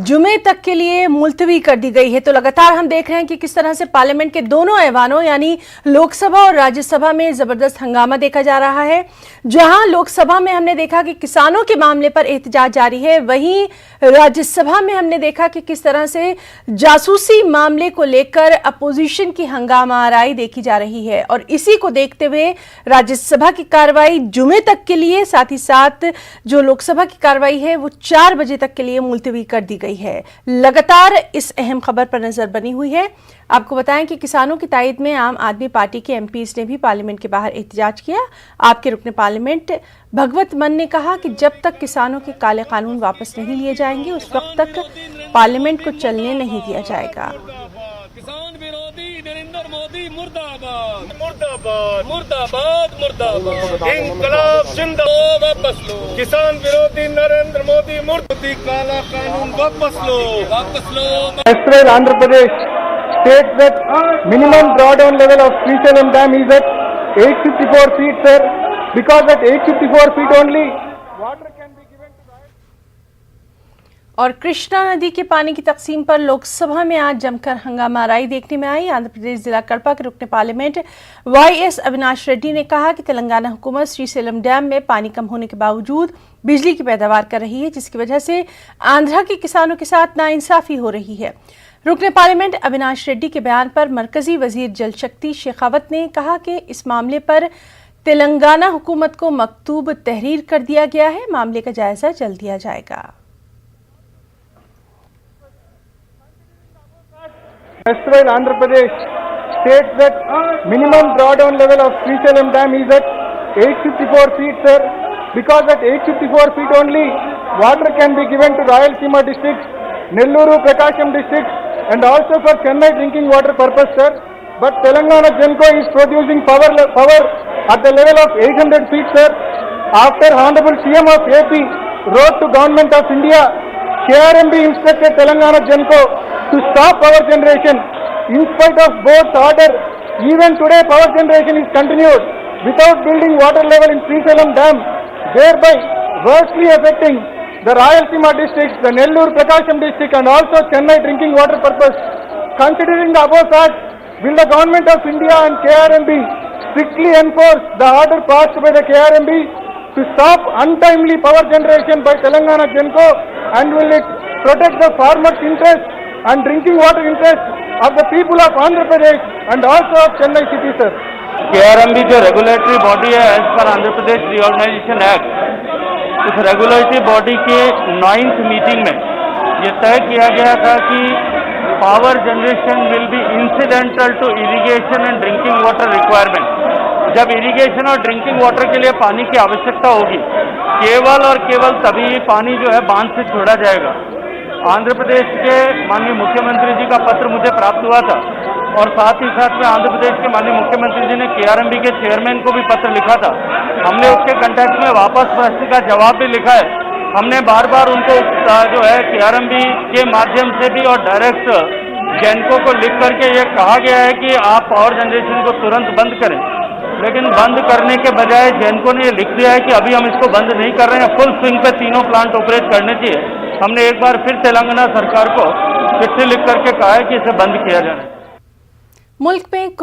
जुमे तक के लिए मुलतवी कर दी गई है। तो लगातार हम देख रहे हैं कि किस तरह से पार्लियामेंट के दोनों ऐवानों यानी लोकसभा और राज्यसभा में जबरदस्त हंगामा देखा जा रहा है। जहां लोकसभा में हमने देखा कि किसानों के मामले पर एहतजाज जारी है, वहीं राज्यसभा में हमने देखा कि किस तरह से जासूसी मामले को लेकर अपोजिशन की हंगामा आराई देखी जा रही है। और इसी को देखते हुए राज्यसभा की कार्रवाई जुमे तक के लिए, साथ ही साथ जो लोकसभा की कार्रवाई है वो 4 बजे तक के लिए मुलतवी कर दी गई है। लगातार इस अहम खबर पर नजर बनी हुई है। आपको बताएं कि किसानों की तायद में आम आदमी पार्टी के एमपीज ने भी पार्लियामेंट के बाहर एहतजाज किया। आपके रुकने पार्लियामेंट भगवत मन ने कहा कि जब तक किसानों के काले कानून वापस नहीं लिए जाएंगे उस वक्त तक पार्लियामेंट को चलने नहीं दिया जाएगा। किसान विरोधी नरेंद्र मोदी मुर्दाबाद मुर्दाबाद मुर्दाबाद मुर्दाबाद। इंकलाब जिंदाबाद, वापस लो। किसान विरोधी नरेंद्र मोदी मुर्दाबाद। काला कानून वापस लो, वापस लो। Yesterday, Andhra Pradesh states that minimum drawdown level of Srisailam Dam is at 854 feet, sir. Because at 854 feet only, water can be given to the... और कृष्णा नदी के पानी की तकसीम पर लोकसभा में आज जमकर हंगामा आराई देखने में आई। आंध्र प्रदेश जिला कड़पा के रुकने पार्लियामेंट वाईएस अविनाश रेड्डी ने कहा कि तेलंगाना हुकूमत श्रीशैलम डैम में पानी कम होने के बावजूद बिजली की पैदावार कर रही है, जिसकी वजह से आंध्रा के किसानों के साथ नाइंसाफी हो रही है। रुकने पार्लियामेंट अविनाश रेड्डी के बयान पर मरकजी वजीर जल शक्ति शेखावत ने कहा कि इस मामले पर तेलंगाना हुकूमत को मकतूब तहरीर कर दिया गया है, मामले का जायजा जल्द दिया जाएगा। Yesterday, Andhra Pradesh states that minimum drawdown level of Srisailam Dam is at 854 feet, sir. Because at 854 feet only, water can be given to Rayalaseema districts, Nellore, Prakasham districts, and also for Chennai drinking water purpose, sir. But Telangana Genco is producing power at the level of 800 feet, sir. After Honorable CM of AP wrote to Government of India, KRMB instructed Telangana Genco to stop power generation. In spite of both order, even today power generation is continued without building water level in Srisailam Dam, thereby worstly affecting the Rayalaseema districts, the Nellore, Prakasham district, and also Chennai drinking water purpose. Considering the above facts, will the Government of India and KRMB strictly enforce the order passed by the KRMB to stop untimely power generation by Telangana Genco, and will it protect the farmers' interest and drinking water interest of the people of Andhra Pradesh and also of Chennai city, sir? KRMB जो regulatory body है as per Andhra Pradesh reorganisation act, उस regulatory body के 9th meeting में ये तय किया गया था कि power generation will be incidental to irrigation and drinking water requirement. जब इरिगेशन और ड्रिंकिंग वाटर के लिए पानी की आवश्यकता होगी, केवल और केवल तभी पानी जो है बांध से छोड़ा जाएगा। आंध्र प्रदेश के माननीय मुख्यमंत्री जी का पत्र मुझे प्राप्त हुआ था और साथ ही साथ में आंध्र प्रदेश के माननीय मुख्यमंत्री जी ने केआरएमबी के चेयरमैन को भी पत्र लिखा था। हमने उसके कंटेक्ट में वापस प्रश्न का जवाब भी लिखा है। हमने बार बार उनको जो है केआरएमबी के माध्यम से भी और डायरेक्ट जेनको को लिख करके ये कहा गया है कि आप पावर जनरेशन को तुरंत बंद करें, लेकिन बंद करने के बजाय जेनको ने ये लिख दिया है कि अभी हम इसको बंद नहीं कर रहे हैं, फुल स्विंग पे तीनों प्लांट ऑपरेट करने चाहिए। हमने एक बार फिर तेलंगाना सरकार को चिट्ठी लिख करके कहा है कि इसे बंद किया जाए। मुल्क में